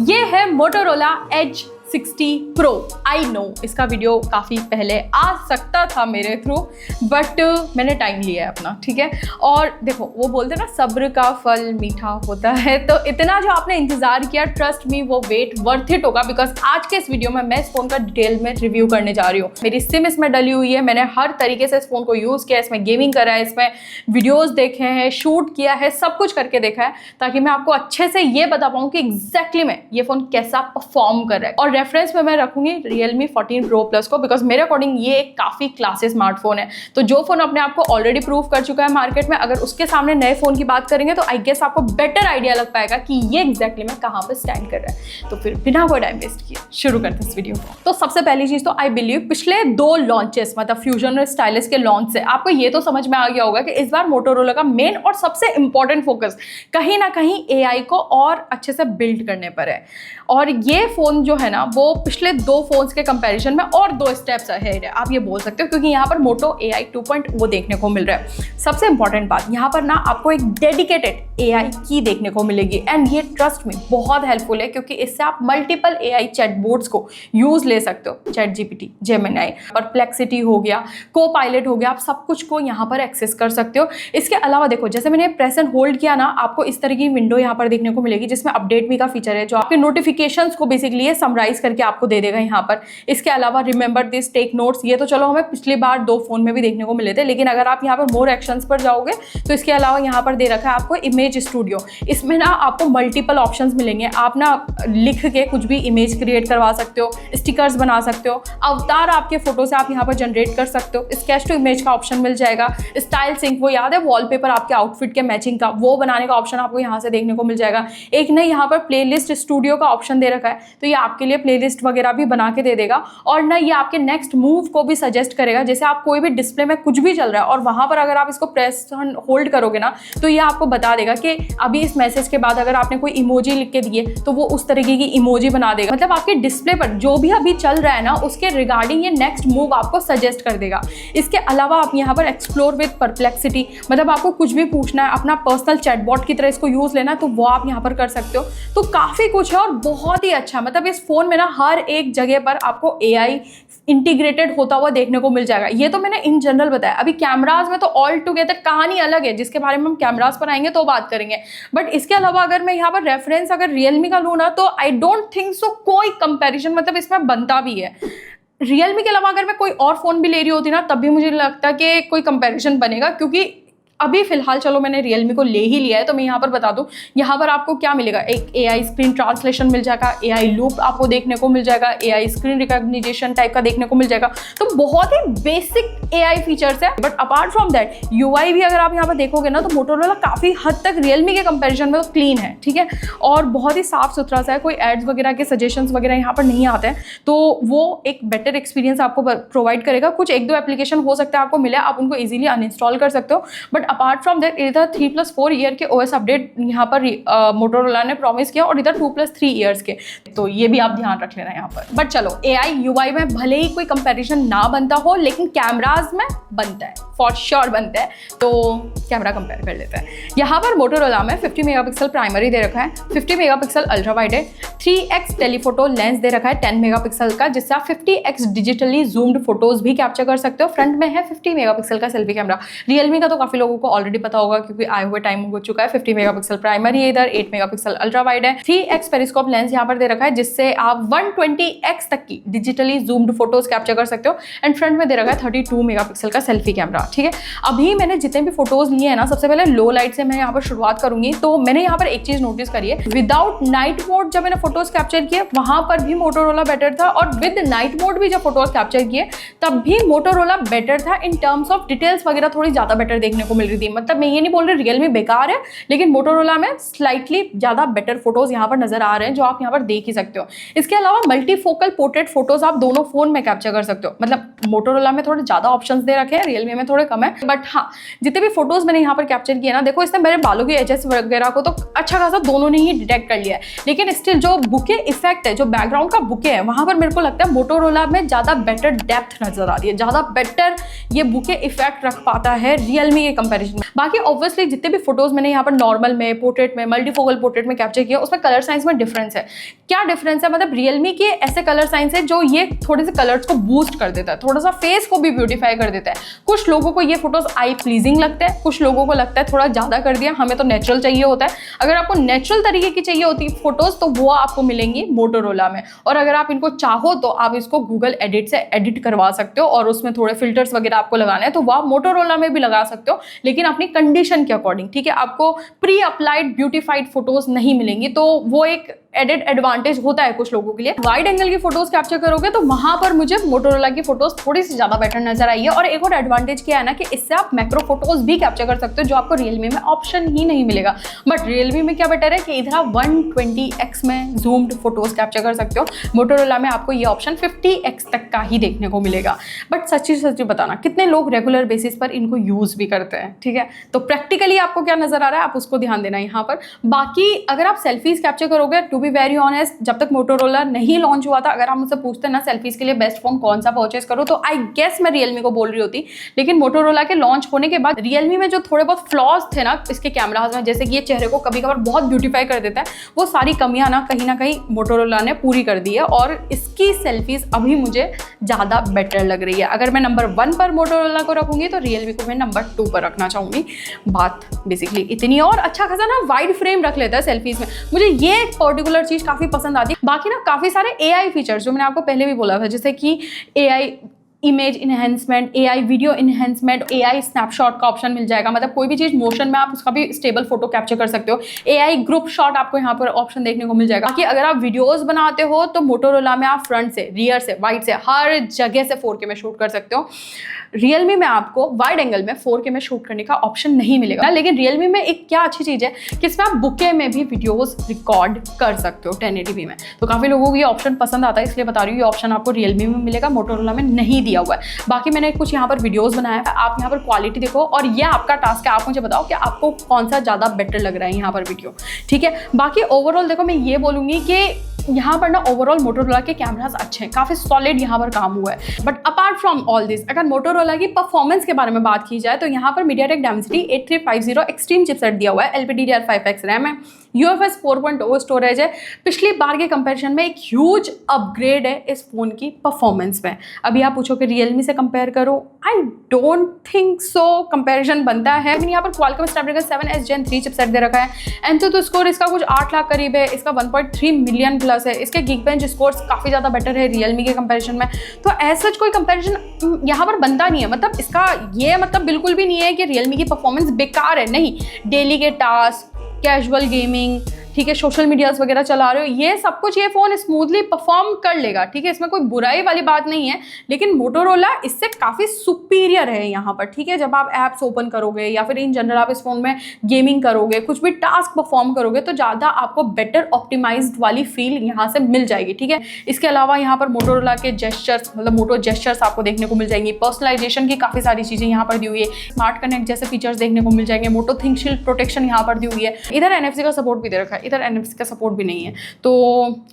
ये है Motorola Edge 60 Pro। I know इसका वीडियो काफ़ी पहले आ सकता था मेरे थ्रू, बट मैंने टाइम लिया है अपना, ठीक है। और देखो वो बोलते हैं ना, सब्र का फल मीठा होता है, तो इतना जो आपने इंतज़ार किया, ट्रस्ट मी वो वेट वर्थ इट होगा। बिकॉज आज के इस वीडियो में मैं इस फ़ोन का डिटेल में रिव्यू करने जा रही हूँ। मेरी सिम इसमें डली हुई है, मैंने हर तरीके से इस फ़ोन को यूज़ किया, इसमें गेमिंग करा है, इसमें वीडियोज़ देखे हैं, शूट किया है, सब कुछ करके देखा है, ताकि मैं आपको अच्छे से ये बता पाऊँ कि एग्जैक्टली में ये फ़ोन कैसा परफॉर्म कर रहा है। और रेफरेंस में मैं रखूंगी Realme 14 Pro Plus को, बिकॉज मेरे अकॉर्डिंग ये एक काफ़ी क्लासी स्मार्टफोन है। तो जो फोन अपने आप को ऑलरेडी प्रूव कर चुका है मार्केट में, अगर उसके सामने नए फोन की बात करेंगे तो आई गेस आपको बेटर आइडिया लग पाएगा कि ये एग्जैक्टली में कहाँ पे स्टैंड कर रहा है। तो फिर बिना कोई टाइम वेस्ट किए शुरू करते हैं इस वीडियो को। तो सबसे पहली चीज तो आई बिलीव पिछले 2 लॉन्चेस, मतलब फ्यूजन और स्टाइलिस के लॉन्च से आपको ये तो समझ में आ गया होगा कि इस बार मोटोरोला का मेन और सबसे इंपॉर्टेंट फोकस कहीं ना कहीं AI को और अच्छे से बिल्ड करने पर है। और ये फोन जो है ना, वो पिछले 2 फोन्स के कंपैरिजन में और 2 स्टेप्स अहेड है, आप ये बोल सकते हो, क्योंकि यहाँ पर मोटो AI 2.0 देखने को मिल रहा है। सबसे इंपॉर्टेंट बात, यहाँ पर ना आपको एक डेडिकेटेड AI की देखने को मिलेगी, एंड ये ट्रस्ट में बहुत हेल्पफुल है, क्योंकि इससे आप मल्टीपल AI चैटबॉट्स को यूज ले सकते हो। चैट GPT, जेमिनी, परप्लेक्सिटी हो गया, को पायलट हो गया, आप सब कुछ को यहाँ पर एक्सेस कर सकते हो। इसके अलावा देखो, जैसे मैंने प्रेस एंड होल्ड किया ना, आपको इस तरह की विंडो यहाँ पर देखने को मिलेगी, जिसमें अपडेट मी का फीचर है, जो आपके नोटिफिकेशंस को बेसिकली ये समराइज करके आपको दे देगा यहाँ पर। इसके अलावा रिमेंबर दिस, टेक नोट्स, ये तो चलो हमें पिछली बार 2 फोन में भी देखने को मिले थे, लेकिन अगर आप यहाँ पर मोर एक्शंस पर जाओगे तो इसके अलावा यहाँ पर दे रखा है आपको इमेज स्टूडियो। इसमें ना आपको मल्टीपल ऑप्शंस मिलेंगे, आप ना लिख के कुछ भी इमेज क्रिएट करवा सकते हो, स्टिकर्स बना सकते हो, अवतार आपके फोटो से आप यहाँ पर जनरेट कर सकते हो, स्केच टू इमेज का ऑप्शन मिल जाएगा, स्टाइल सिंक, वो याद है वॉलपेपर आपके आउटफिट के मैचिंग का, वो बनाने का ऑप्शन आपको यहाँ से देखने को मिल जाएगा। एक ना यहाँ पर प्लेलिस्ट स्टूडियो का ऑप्शन दे रखा है, तो ये आपके लिए प्लेलिस्ट वगैरह भी बना के दे देगा। और ना ये आपके नेक्स्ट मूव को भी सजेस्ट करेगा। जैसे आप कोई भी डिस्प्ले में कुछ भी चल रहा है और वहां पर अगर आप इसको प्रेस होल्ड करोगे ना, तो ये आपको बता देगा कि अभी इस मैसेज के बाद अगर आपने कोई इमोजी लिख के दिए तो वो उस तरीके की इमोजी बना देगा। मतलब आपके डिस्प्ले पर जो भी अभी चल रहा है ना, उसके रिगार्डिंग ये नेक्स्ट मूव आपको सजेस्ट कर देगा। इसके अलावा आप यहाँ पर एक्सप्लोर विद परप्लेक्सिटी, मतलब आपको कुछ भी पूछना है, अपना पर्सनल चैटबॉट की तरह इसको यूज लेना, तो वो आप यहाँ पर कर सकते हो। तो काफी कुछ है और बहुत ही अच्छा, मतलब इस फोन में ना हर एक जगह पर आपको AI इंटीग्रेटेड होता हुआ देखने को मिल जाएगा। ये तो मैंने इन जनरल बताया। अभी कैमराज में तो ऑल टुगेदर कहानी अलग है, जिसके बारे में हम कैमराज पर आएंगे तो बात करेंगे। बट इसके अलावा अगर मैं यहाँ पर रेफरेंस अगर Realme का लूँ ना, तो आई डोंट थिंक सो कोई कंपैरिजन मतलब इसमें बनता भी है। Realme के अलावा अगर मैं कोई और फोन भी ले रही होती ना, तब भी मुझे लगता कि कोई कंपैरिजन बनेगा, क्योंकि अभी फिलहाल चलो मैंने Realme को ले ही लिया है, तो मैं यहाँ पर बता दूँ, यहाँ पर आपको क्या मिलेगा, एक AI स्क्रीन ट्रांसलेशन मिल जाएगा, AI लूप आपको देखने को मिल जाएगा, AI स्क्रीन रिकॉग्निशन टाइप का देखने को मिल जाएगा। तो बहुत ही बेसिक AI फीचर्स है। But apart from that UI भी अगर आप यहाँ पर देखोगे ना, तो मोटोरोला काफ़ी हद तक Realme के कंपेरिजन में तो क्लीन है, ठीक है, और बहुत ही साफ सुथरा सा है। कोई एड्स वगैरह के सजेशंस वगैरह यहाँ पर नहीं आते हैं, तो वो एक बेटर एक्सपीरियंस आपको प्रोवाइड करेगा। कुछ 1-2 एप्लीकेशन हो सकता है आपको मिले, आप उनको ईजिली अनइंस्टॉल कर सकते हो। बट अपार्ट फ्रॉम दैट इधर 3+4 ईयर के OS अपडेट यहाँ पर मोटोरोला ने प्रॉमिस किया, और इधर 2+3 ईयर्स के, तो ये भी आप ध्यान रख लेना यहाँ पर। बट चलो AI UI में भले ही कोई कंपैरिजन ना बनता हो, लेकिन कैमराज में बनता है, फॉर श्योर बनता है। तो कैमरा कंपेयर कर लेते हैं। यहाँ पर मोटोरोला में 50 मेगापिक्सल प्राइमरी दे रखा है, 50 मेगापिक्सल अल्ट्रा वाइड है, 3x टेलीफोटो लेंस दे रखा है 10 मेगापिक्सल का, जिससे आप 50x डिजिटली जूम्ड फोटोज भी कैप्चर कर सकते हो। फ्रंट में है 50 मेगापिक्सल का सेल्फी कैमरा। Realme का तो काफी लोगों को ऑलरेडी पता होगा, क्योंकि आए हुए टाइम हो चुका है। 50 मेगापिक्सल प्राइमरी है, इधर 8 मेगापिक्सल अल्ट्रा वाइड है, 3x पेरिस्कोप लेंस यहाँ पर दे रखा है, जिससे आप 120x तक की डिजिटली जूम्ड फोटोज कैप्चर कर सकते हो। एंड फ्रंट में दे रखा है 32 मेगापिक्सल का सेल्फी कैमरा, ठीक है। अभी मैंने जितने भी फोटोज लिए हैं ना, सबसे पहले लो लाइट से मैं यहाँ पर शुरुआत करूंगी। तो मैंने यहाँ पर एक चीज नोटिस करी है, विदाउट नाइट मोड जब मैंने फोटोज कैप्चर किए वहां पर भी मोटोरोला बेटर था, और विद नाइट मोड भी जब फोटोज कैप्चर किए तब भी मोटोरोला बेटर था। इन टर्म्स ऑफ डिटेल्स वगैरह थोड़ी ज्यादा बेटर देखने को मिल रही थी। मतलब मैं ये नहीं बोल रही Realme बेकार है, लेकिन मोटोरोला में स्लाइटली ज्यादा बेटर फोटोज यहाँ पर नजर आ रहे हैं, जो आप यहाँ पर देख ही सकते हो। इसके अलावा मल्टीफोकल पोर्ट्रेट फोटोज आप दोनों फोन में कैप्चर कर सकते हो। मतलब मोटोरोला में थोड़े ज्यादा ऑप्शंस दे रखे हैं, Realme में थोड़े कम है। बट हाँ, जितने भी फोटोज मैंने यहाँ पर कैप्चर किए ना, देखो इसने मेरे बालों की एजेस वगैरह को तो अच्छा खासा दोनों ने ही डिटेक्ट कर लिया है, लेकिन स्टिल जो बुके इफेक्ट है, जो बैकग्राउंड का बुके है, वहां पर मेरे को लगता है मोटोरोला में ज्यादा बेटर डेप्थ नजर आ रही है, ज्यादा बेटर ये बुके इफेक्ट रख पाता है Realme के कंपैरिजन में। बाकी ऑब्वियसली जितने भी फोटोज मैंने यहाँ पर नॉर्मल में, पोर्ट्रेट में, मल्टीफोकल पोर्ट्रेट में कैप्चर किया, उसमें कलर साइंस में डिफरेंस है। क्या डिफरेंस है? मतलब रियलमी के ऐसे कलर साइंस है जो ये थोड़े से कलर्स को बूस्ट कर देता है, थोड़ा सा फेस को भी ब्यूटीफाई कर देता है। कुछ लोगों को ये फोटोज आई प्लीजिंग लगता है, कुछ लोगों को लगता है थोड़ा ज्यादा कर दिया, हमें तो नेचुरल चाहिए होता है। अगर आपको नेचुरल तरीके की चाहिए होती है फोटोज तो वो आपको मिलेंगी मोटोरोला में, और अगर आप इनको चाहो तो आप इसको गूगल एडिट से एडिट करवा सकते हो, और उसमें थोड़े फिल्टर्स वगैरह आपको लगाने हैं तो वो आप मोटोरोला में भी लगा सकते हो, लेकिन अपनी कंडीशन के अकॉर्डिंग, ठीक है। आपको प्री अप्लाइड ब्यूटीफाइड फोटोज नहीं मिलेंगी, तो वो एक एडेड एडवांटेज होता है कुछ लोगों के लिए। वाइड एंगल की फोटोज कैप्चर करोगे तो वहां पर मुझे मोटोरोला की फोटोज थोड़ी सी ज्यादा बेटर नजर आई है। और एक और एडवांटेज क्या है ना कि इससे आप मैक्रो फोटोज भी कैप्चर कर सकते हो, जो आपको रियलमी में ऑप्शन ही नहीं मिलेगा। बट रियलमी में क्या बेटर है कि इधर आप 120x में जूम्ड फोटोज कैप्चर कर सकते हो, मोटोरोला में आपको ये ऑप्शन 50x तक का ही देखने को मिलेगा। बट सच्ची बताना कितने लोग रेगुलर बेसिस पर इनको यूज भी करते हैं, ठीक है। तो प्रैक्टिकली आपको क्या नजर आ रहा है आप उसको ध्यान देना यहाँ पर। बाकी अगर आप सेल्फीज कैप्चर करोगे, टू बी वेरी ऑनेस्ट, जब तक मोटोरोला नहीं लॉन्च हुआ था, अगर आप मुझसे पूछते ना सेल्फीज के लिए बेस्ट फोन कौन सा परचेस करो, तो आई गेस मैं रियलमी को बोल रही होती। लेकिन मोटोरोला के लॉन्च होने के बाद रियलमी में जो थोड़े बहुत फ्लॉज थे ना इसके कैमराज में, जैसे कि ये चेहरे को कभी कभार बहुत ब्यूटीफाई कर देता है, वो सारी कमियां ना कहीं मोटोरोला ने पूरी कर दी है, और इसकी सेल्फीज अभी मुझे ज्यादा बेटर लग रही है। अगर मैं नंबर 1 पर मोटोरोला को रखूंगी तो रियलमी को मैं नंबर 2 पर रखना चाहूंगी। बात बेसिकली इतनी। और अच्छा खासा ना वाइड फ्रेम रख लेता है सेल्फीज में, मुझे ये पर्टिकुलर चीज काफी पसंद आती है। बाकी ना काफी सारे एआई फीचर्स जो मैंने आपको पहले भी बोला था, जैसे कि AI image enhancement, AI video enhancement, AI snapshot का ऑप्शन मिल जाएगा, मतलब कोई भी चीज मोशन में आप उसका भी स्टेबल फोटो कैप्चर कर सकते हो। एआई ग्रुप शॉट आपको यहाँ पर ऑप्शन देखने को मिल जाएगा। बाकी अगर आप वीडियोस बनाते हो तो मोटोरोला में आप फ्रंट से, रियर से, वाइड से, हर जगह से 4K में शूट कर सकते हो। रियलमी में आपको वाइड एंगल में 4K में शूट करने का ऑप्शन नहीं मिलेगा, लेकिन रियलमी में एक क्या अच्छी चीज है कि इसमें आप बुके में भी वीडियोस रिकॉर्ड कर सकते हो 1080p में। तो काफी लोगों को ये ऑप्शन पसंद आता है, इसलिए बता रही हूँ ये ऑप्शन आपको रियलमी में मिलेगा, मोटोरोला में नहीं दिया हुआ है। बाकी मैंने कुछ यहाँ पर वीडियोस बनाया है, आप यहाँ पर क्वालिटी देखो, और ये आपका टास्क है, आप मुझे बताओ कि आपको कौन सा ज्यादा बेटर लग रहा है यहाँ पर वीडियो, ठीक है। बाकी ओवरऑल देखो मैं ये बोलूंगी कि यहाँ पर ना ओवरऑल मोटोरोला के कैमरास अच्छे हैं, काफी सॉलिड यहाँ पर काम हुआ है। But apart from all this, अगर मोटोरोला की परफॉर्मेंस के बारे में बात की जाए तो यहाँ पर MediaTek Dimensity 8350 एक्सट्रीम चिपसेट दिया हुआ है, LPDDR5X रैम है, UFS 4.0 स्टोरेज है। पिछली बार के कंपैरिजन में एक ह्यूज अपग्रेड है इस फोन की परफॉर्मेंस में। अभी आप पूछो कि रियलमी से कंपेयर करो, I don't think so comparison बनता है। लेकिन यहाँ पर Qualcomm Snapdragon 7S Gen 3 chipset दे रखा है। एंथुतो स्कोर इसका कुछ 8 लाख करीब है, इसका 1.3 मिलियन प्लस है। इसके Geekbench स्कोर्स काफी ज्यादा बेटर है रियलमी के कंपैरिजन में। तो ऐसा कोई कंपैरिजन यहाँ पर बनता नहीं है, मतलब इसका ये मतलब बिल्कुल भी नहीं है कि रियलमी की परफॉर्मेंस बेकार है, नहीं। डेली के टास्क, कैजुअल गेमिंग, ठीक है, सोशल मीडियाज वगैरह चला रहे हो, ये सब कुछ ये फोन स्मूथली परफॉर्म कर लेगा, ठीक है, इसमें कोई बुराई वाली बात नहीं है। लेकिन मोटोरोला इससे काफी सुपीरियर है यहाँ पर, ठीक है। जब आप ऐप्स ओपन करोगे या फिर इन जनरल आप इस फोन में गेमिंग करोगे, कुछ भी टास्क परफॉर्म करोगे, तो ज्यादा आपको बेटर ऑप्टिमाइज्ड वाली फील यहाँ से मिल जाएगी, ठीक है। इसके अलावा यहाँ पर मोटोरोला के जेस्चर्स, मतलब मोटो जेस्चर्स आपको देखने को मिल जाएंगी। पर्सनलाइजेशन की काफी सारी चीजें यहाँ पर दी हुई है, स्मार्ट कनेक्ट जैसे फीचर्स देखने को मिल जाएंगे। मोटो थिंक शील्ड प्रोटेक्शन यहाँ पर दी हुई है। इधर NFC का सपोर्ट भी दे रखा है, इधर NFC का सपोर्ट भी नहीं है। तो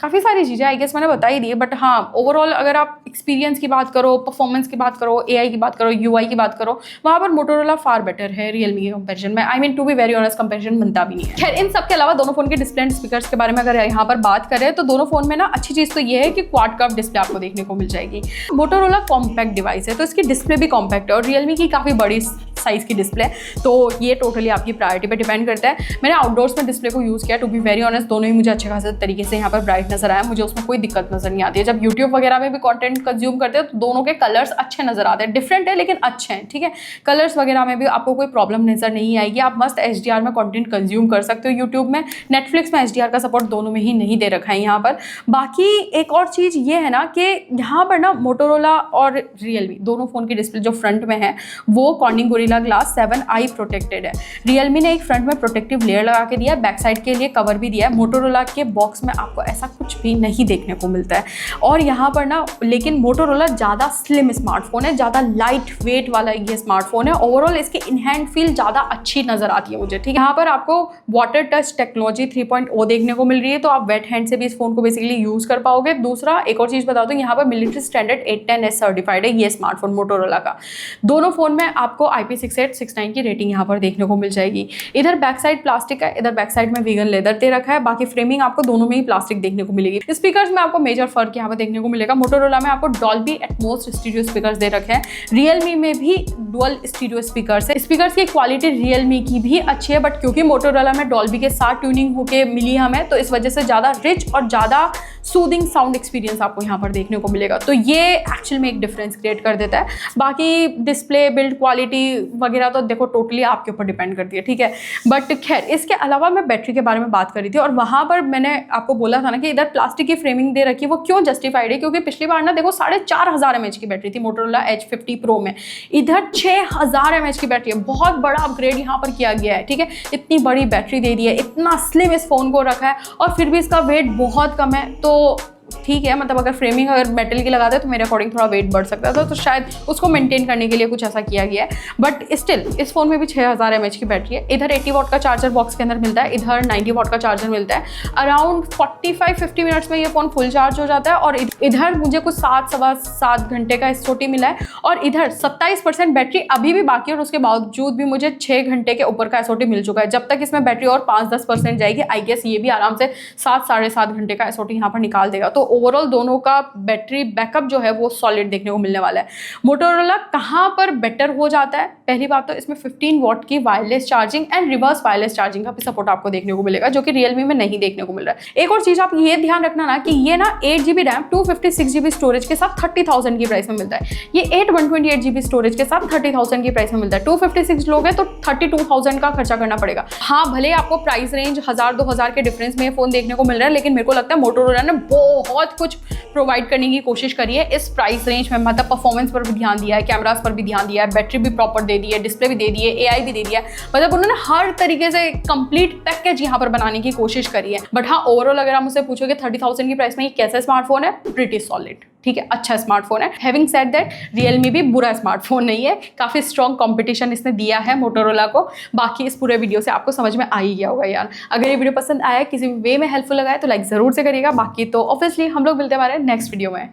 काफ़ी सारी चीज़ें आई गेस मैंने बता ही दी है। बट हाँ, ओवरऑल अगर आप एक्सपीरियंस की बात करो, परफॉर्मेंस की बात करो, AI की बात करो, UI की बात करो, वहाँ पर मोटोरोला फार बेटर है रियलमी के कंपैरिजन में। I mean to be very honest, comparison बनता भी नहीं है। खैर, इन सब के अलावा दोनों फोन के डिस्प्ले एंड स्पीकर्स के बारे में अगर यहाँ पर बात करें तो दोनों फोन में ना अच्छी चीज़ तो ये है कि क्वाड कर्व डिस्प्ले आपको देखने को मिल जाएगी। मोटोरोला कॉम्पैक्ट डिवाइस है तो इसकी डिस्प्ले भी कॉम्पैक्ट है, और रियलमी की काफ़ी बड़ी साइज की डिस्प्ले, तो ये टोटली आपकी प्रायोरिटी पे डिपेंड करता है। मैंने आउटडोर्स में डिस्प्ले को यूज़ किया, टू बी वेरी ऑनेस्ट दोनों ही मुझे अच्छे खासे तरीके से यहाँ पर ब्राइट नजर आया, मुझे उसमें कोई दिक्कत नजर नहीं आती है। जब यूट्यूब वगैरह में भी कंटेंट कंज्यूम करते हैं तो दोनों के कलर्स अच्छे नजर आते हैं, डिफरेंट है लेकिन अच्छे हैं, ठीक है। कलर्स वगैरह में भी आपको कोई प्रॉब्लम नजर नहीं आएगी, आप मस्त HDR में कंटेंट कंज्यूम कर सकते हो यूट्यूब में। नेटफ्लिक्स में HDR का सपोर्ट दोनों में ही नहीं दे रखा है यहाँ पर। बाकी एक और चीज़ ये है ना कि यहाँ पर ना मोटोरोला और रियलमी दोनों फ़ोन की डिस्प्ले जो फ्रंट में है वो कॉर्निंग गोरिल्ला ग्लास 7 आई प्रोटेक्टेड है। रियलमी ने एक फ्रंट में प्रोटेक्टिव लेयर लगा के दिया है, बैक साइड के लिए कवर भी दिया है। मोटोरोला के बॉक्स में आपको ऐसा कुछ भी नहीं देखने को मिलता है। और यहाँ पर ना लेकिन मोटोरोला ज़्यादा स्लिम स्मार्टफोन है, ज़्यादा लाइट वेट वाला ये स्मार्टफोन है। ओवरऑल इसकी इन हैंड फील ज़्यादा अच्छी नज़र आती है मुझे, ठीक है। यहाँ पर आपको वाटर टच टेक्नोलॉजी 3.0 देखने को मिल रही है, तो आप वेट हैंड से भी इस फोन को बेसिकली यूज़ कर पाओगे। दूसरा एक और चीज़ बता दूँ, यहाँ पर मिलिट्री स्टैंडर्ड 810S सर्टिफाइड है ये स्मार्टफोन मोटोरोला का। दोनों फोन में आपको 46869 की रेटिंग यहाँ पर देखने को मिल जाएगी। इधर बैक साइड प्लास्टिक है, इधर बैक साइड में वीगन लेदर दे रखा है, बाकी फ्रेमिंग आपको दोनों में ही प्लास्टिक देखने को मिलेगी। स्पीकर्स में आपको मेजर फर्क यहाँ पर देखने को मिलेगा। मोटोरोला में आपको डॉल्बी एटमॉस स्टीरियो स्पीकर्स दे रखे हैं, रियलमी में भी डुअल स्टीरियो स्पीकर्स है। स्पीकर्स की क्वालिटी रियलमी की भी अच्छी है, बट क्योंकि मोटोरोला में डॉल्बी के साथ ट्यूनिंग होके मिली हमें, तो इस वजह से ज़्यादा रिच और ज़्यादा सूदिंग साउंड एक्सपीरियंस आपको यहाँ पर देखने को मिलेगा। तो ये एक्चुअल में एक डिफरेंस क्रिएट कर देता है। बाकी डिस्प्ले बिल्ड क्वालिटी वगैरह तो देखो टोटली आपके ऊपर डिपेंड करती है, ठीक है। बट खैर, इसके अलावा मैं बैटरी के बारे में बात कर रही थी, और वहाँ पर मैंने आपको बोला था ना कि इधर प्लास्टिक की फ्रेमिंग दे रखी है। वो क्यों जस्टिफाइड है? क्योंकि पिछली बार ना देखो 4500 mAh की बैटरी थी मोटोरोला Edge 50 Pro में, इधर 6000 mAh की बैटरी है। बहुत बड़ा अपग्रेड यहाँ पर किया गया है, ठीक है। इतनी बड़ी बैटरी दे दी है, इतना स्लिम इस फोन को रखा है, और फिर भी इसका वेट बहुत कम है। तो ठीक है, मतलब अगर फ्रेमिंग अगर मेटल की लगाते तो मेरे अकॉर्डिंग थोड़ा वेट बढ़ सकता था, तो शायद उसको मेंटेन करने के लिए कुछ ऐसा किया गया है। बट स्टिल इस फोन में भी 6000 mAh की बैटरी है। इधर 80 वाट का चार्जर बॉक्स के अंदर मिलता है, इधर 90 वाट का चार्जर मिलता है। अराउंड 45-50 मिनट्स में ये फोन फुल चार्ज हो जाता है। और इधर मुझे कुछ 7-7 घंटे का SOT मिला है, और इधर 27% बैटरी अभी भी बाकी है, और उसके बावजूद भी मुझे 6 घंटे के ऊपर का SOT मिल चुका है। जब तक इसमें बैटरी और 5-10% जाएगी, आई गेस ये भी आराम से 7-7.5 घंटे का SOT यहाँ पर निकाल देगा। तो ओवरऑल दोनों का बैटरी बैकअप जो है वो सॉलिड देखने को मिलने वाला है। मोटोरोला कहाँ पर बेटर हो जाता है? पहली बात तो इसमें 15 वॉट की wireless charging and reverse wireless charging का भी सपोर्ट आपको देखने को मिलेगा, जो कि रियलमी में नहीं देखने को मिल रहा है। एक और चीज आप ये ध्यान रखना ना कि ये ना 8GB रैम 256GB स्टोरेज के साथ 30,000 की प्राइस में मिलता है। ये 128GB स्टोरेज के साथ 30,000 की प्राइस में मिलता है। 256 लोगे तो 32,000 का खर्चा करना पड़ेगा। हाँ, भले आपको प्राइस रेंज 1000-2000 के डिफरेंस में फोन देखने को मिल रहा है, लेकिन मेरे को लगता है मोटोरोला ने बहुत कुछ प्रोवाइड करने की कोशिश करी है इस प्राइस रेंज में। मतलब परफॉर्मेंस पर भी ध्यान दिया है, कैमरास पर भी ध्यान दिया है, बैटरी भी प्रॉपर दे दी है, डिस्प्ले भी दे दी है, AI भी दे दिया है। मतलब उन्होंने हर तरीके से कंप्लीट पैकेज यहाँ पर बनाने की कोशिश करी है। बट हाँ, ओवरऑल अगर आप मुझसे पूछोगे 30,000 की प्राइस में ये कैसा स्मार्टफोन है, प्रीटी सॉलिड, ठीक है, अच्छा स्मार्टफोन है। हैविंग सेड दैट, रियलमी भी बुरा स्मार्टफोन नहीं है, काफ़ी स्ट्रॉन्ग कंपटीशन इसने दिया है मोटोरोला को। बाकी इस पूरे वीडियो से आपको समझ में आ ही गया होगा यार। अगर ये वीडियो पसंद आया, किसी भी वे में हेल्पफुल लगा है, तो लाइक ज़रूर से करिएगा। बाकी तो ऑब्वियसली हम लोग मिलते हैं हमारे नेक्स्ट वीडियो में।